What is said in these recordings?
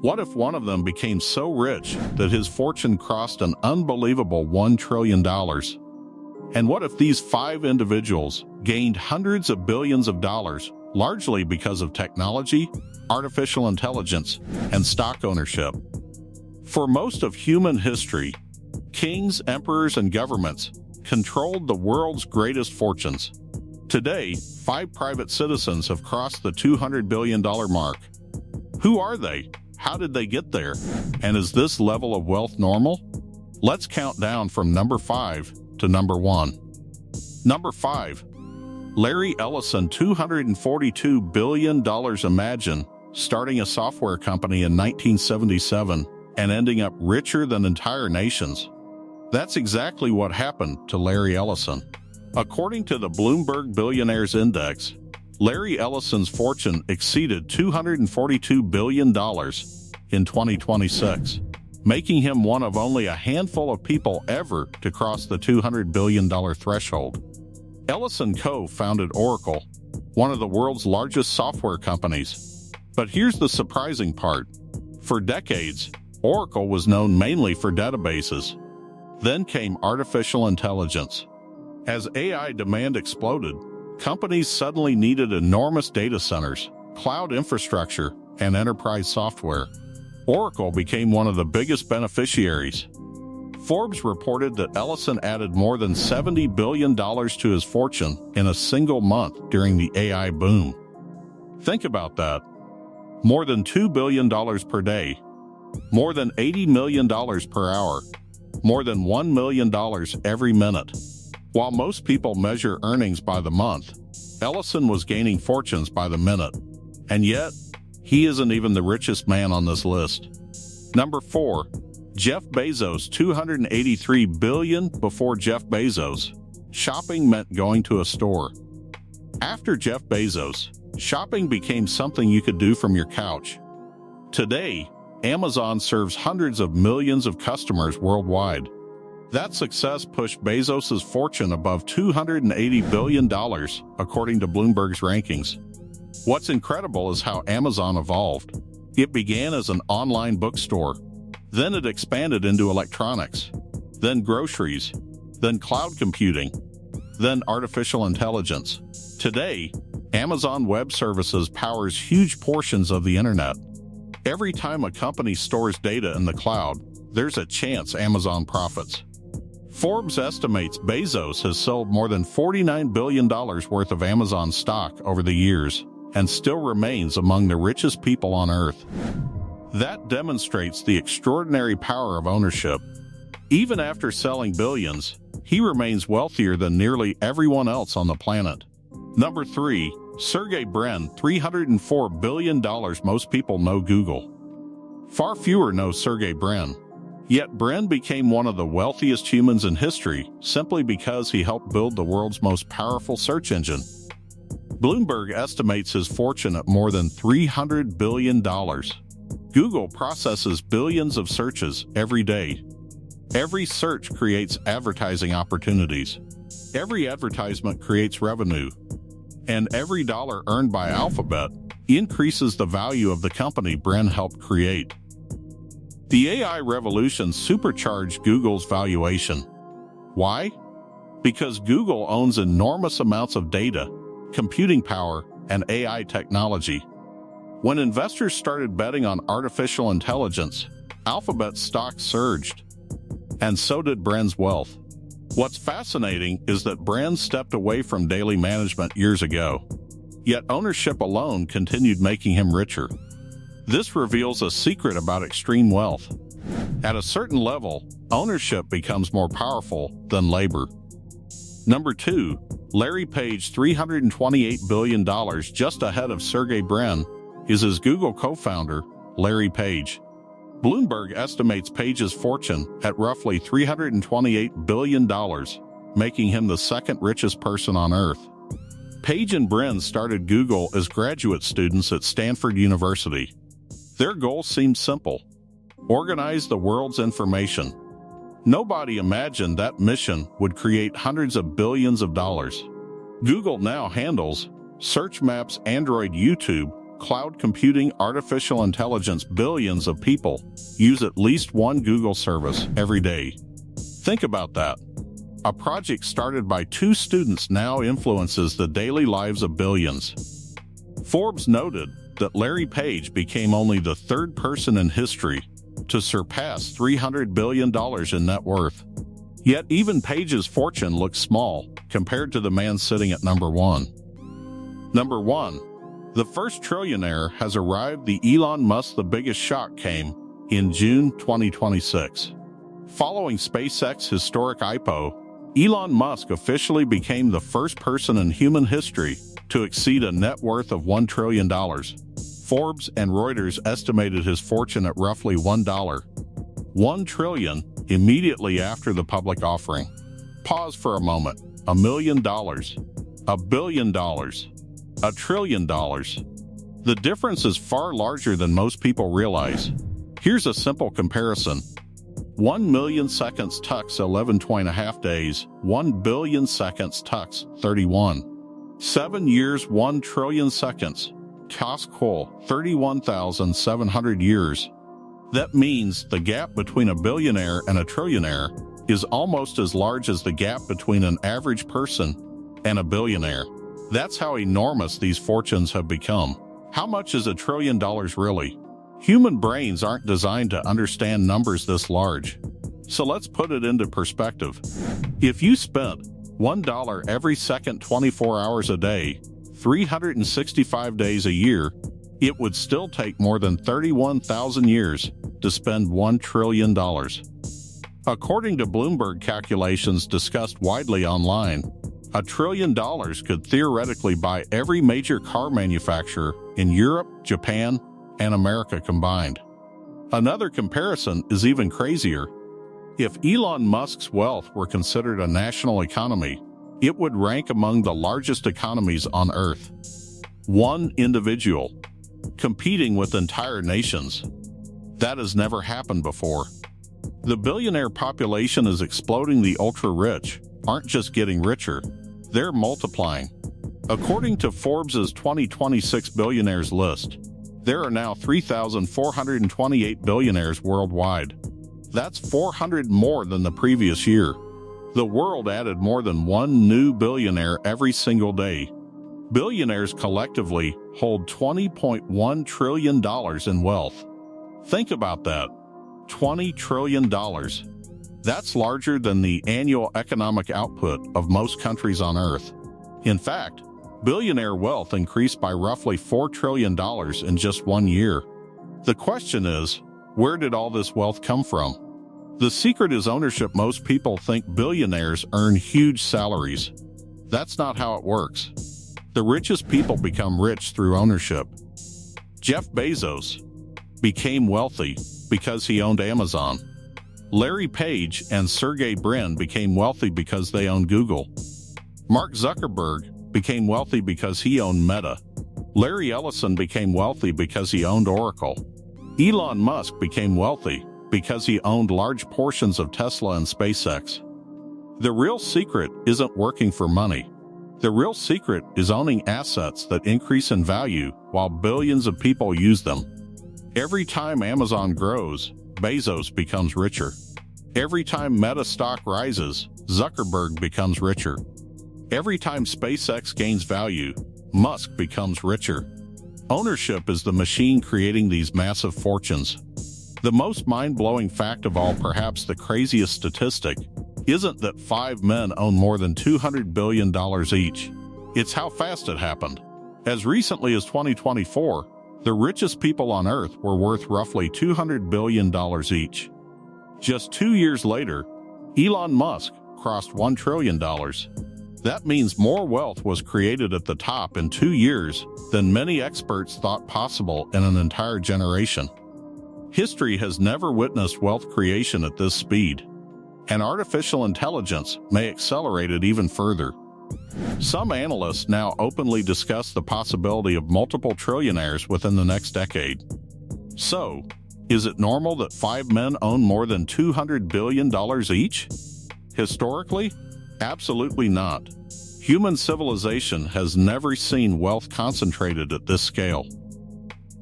What if one of them became so rich that his fortune crossed an unbelievable $1 trillion? And what if these 5 individuals gained hundreds of billions of dollars, largely because of technology, artificial intelligence, and stock ownership? For most of human history, kings, emperors, and governments controlled the world's greatest fortunes. Today, 5 private citizens have crossed the $200 billion mark. Who are they? How did they get there? And is this level of wealth normal? Let's count down from number 5 to number 1. Number 5. Larry Ellison, $242 billion. Imagine starting a software company in 1977 and ending up richer than entire nations. That's exactly what happened to Larry Ellison. According to the Bloomberg Billionaires Index, Larry Ellison's fortune exceeded $242 billion in 2026, making him one of only a handful of people ever to cross the $200 billion threshold. Ellison co-founded Oracle, one of the world's largest software companies. But here's the surprising part. For decades, Oracle was known mainly for databases. Then came artificial intelligence. As AI demand exploded, companies suddenly needed enormous data centers, cloud infrastructure, and enterprise software. Oracle became one of the biggest beneficiaries. Forbes reported that Ellison added more than $70 billion to his fortune in a single month during the AI boom. Think about that. More than $2 billion per day, more than $80 million per hour, more than $1 million every minute. While most people measure earnings by the month, Ellison was gaining fortunes by the minute. And yet, he isn't even the richest man on this list. Number 4. Jeff Bezos, $283 billion. Before Jeff Bezos, shopping meant going to a store. After Jeff Bezos, shopping became something you could do from your couch. Today, Amazon serves hundreds of millions of customers worldwide. That success pushed Bezos' fortune above $280 billion, according to Bloomberg's rankings. What's incredible is how Amazon evolved. It began as an online bookstore. Then it expanded into electronics, then groceries, then cloud computing, then artificial intelligence. Today, Amazon Web Services powers huge portions of the internet. Every time a company stores data in the cloud, there's a chance Amazon profits. Forbes estimates Bezos has sold more than $49 billion worth of Amazon stock over the years and still remains among the richest people on Earth. That demonstrates the extraordinary power of ownership. Even after selling billions, he remains wealthier than nearly everyone else on the planet. Number 3. Sergey Brin, $304 billion. Most people know Google. Far fewer know Sergey Brin. Yet Brin became one of the wealthiest humans in history simply because he helped build the world's most powerful search engine. Bloomberg estimates his fortune at more than $300 billion. Google processes billions of searches every day. Every search creates advertising opportunities. Every advertisement creates revenue. And every dollar earned by Alphabet increases the value of the company Brin helped create. The AI revolution supercharged Google's valuation. Why? Because Google owns enormous amounts of data, computing power, and AI technology. When investors started betting on artificial intelligence, Alphabet's stock surged. And so did Brin's wealth. What's fascinating is that Brin stepped away from daily management years ago. Yet ownership alone continued making him richer. This reveals a secret about extreme wealth. At a certain level, ownership becomes more powerful than labor. Number 2. Larry Page, $328 billion. Just ahead of Sergey Brin is his Google co-founder, Larry Page. Bloomberg estimates Page's fortune at roughly $328 billion, making him the second richest person on Earth. Page and Brin started Google as graduate students at Stanford University. Their goal seemed simple: organize the world's information. Nobody imagined that mission would create hundreds of billions of dollars. Google now handles Search, Maps, Android, YouTube, cloud computing, artificial intelligence. Billions of people use at least one Google service every day. Think about that. A project started by 2 students now influences the daily lives of billions. Forbes noted that Larry Page became only the 3rd person in history to surpass $300 billion in net worth. Yet even Page's fortune looks small compared to the man sitting at number 1. Number 1. The first trillionaire has arrived. The Elon Musk. The biggest shock came in June 2026. Following SpaceX's historic IPO, Elon Musk officially became the first person in human history to exceed a net worth of $1 trillion. Forbes and Reuters estimated his fortune at roughly $1 trillion immediately after the public offering. Pause for a moment. $1 million, $1 billion, $1 trillion. The difference is far larger than most people realize. Here's a simple comparison. 1 million seconds tux 11.5 days, 1 billion seconds tux 31. 7 years, 1 trillion seconds. Cost cool, 31,700 years. That means the gap between a billionaire and a trillionaire is almost as large as the gap between an average person and a billionaire. That's how enormous these fortunes have become. How much is $1 trillion really? Human brains aren't designed to understand numbers this large. So let's put it into perspective. If you spent $1 every second 24 hours a day, 365 days a year, it would still take more than 31,000 years to spend $1 trillion. According to Bloomberg calculations discussed widely online, $1 trillion could theoretically buy every major car manufacturer in Europe, Japan, and America combined. Another comparison is even crazier. If Elon Musk's wealth were considered a national economy, it would rank among the largest economies on Earth. One individual competing with entire nations. That has never happened before. The billionaire population is exploding. The ultra-rich aren't just getting richer, they're multiplying. According to Forbes' 2026 billionaires list, there are now 3,428 billionaires worldwide. That's 400 more than the previous year. The world added more than 1 new billionaire every single day. Billionaires collectively hold $20.1 trillion in wealth. Think about that. $20 trillion. That's larger than the annual economic output of most countries on Earth. In fact, billionaire wealth increased by roughly $4 trillion in just 1 year. The question is, where did all this wealth come from? The secret is ownership. Most people think billionaires earn huge salaries. That's not how it works. The richest people become rich through ownership. Jeff Bezos became wealthy because he owned Amazon. Larry Page and Sergey Brin became wealthy because they owned Google. Mark Zuckerberg became wealthy because he owned Meta. Larry Ellison became wealthy because he owned Oracle. Elon Musk became wealthy because he owned large portions of Tesla and SpaceX. The real secret isn't working for money. The real secret is owning assets that increase in value while billions of people use them. Every time Amazon grows, Bezos becomes richer. Every time Meta stock rises, Zuckerberg becomes richer. Every time SpaceX gains value, Musk becomes richer. Ownership is the machine creating these massive fortunes. The most mind-blowing fact of all, perhaps the craziest statistic, isn't that 5 men own more than $200 billion each. It's how fast it happened. As recently as 2024, the richest people on Earth were worth roughly $200 billion each. Just 2 years later, Elon Musk crossed $1 trillion. That means more wealth was created at the top in 2 years than many experts thought possible in an entire generation. History has never witnessed wealth creation at this speed, and artificial intelligence may accelerate it even further. Some analysts now openly discuss the possibility of multiple trillionaires within the next decade. So, is it normal that 5 men own more than $200 billion each? Historically, absolutely not. Human civilization has never seen wealth concentrated at this scale.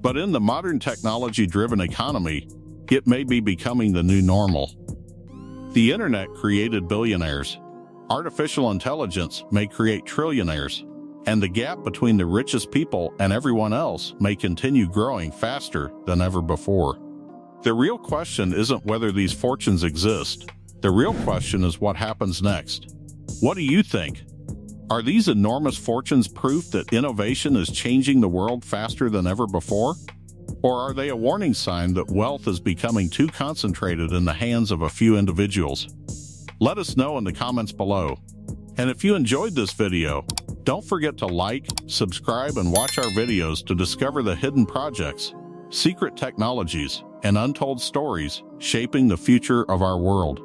But in the modern technology-driven economy, it may be becoming the new normal. The internet created billionaires. Artificial intelligence may create trillionaires. And the gap between the richest people and everyone else may continue growing faster than ever before. The real question isn't whether these fortunes exist. The real question is what happens next. What do you think? Are these enormous fortunes proof that innovation is changing the world faster than ever before? Or are they a warning sign that wealth is becoming too concentrated in the hands of a few individuals? Let us know in the comments below. And if you enjoyed this video, don't forget to like, subscribe, and watch our videos to discover the hidden projects, secret technologies, and untold stories shaping the future of our world.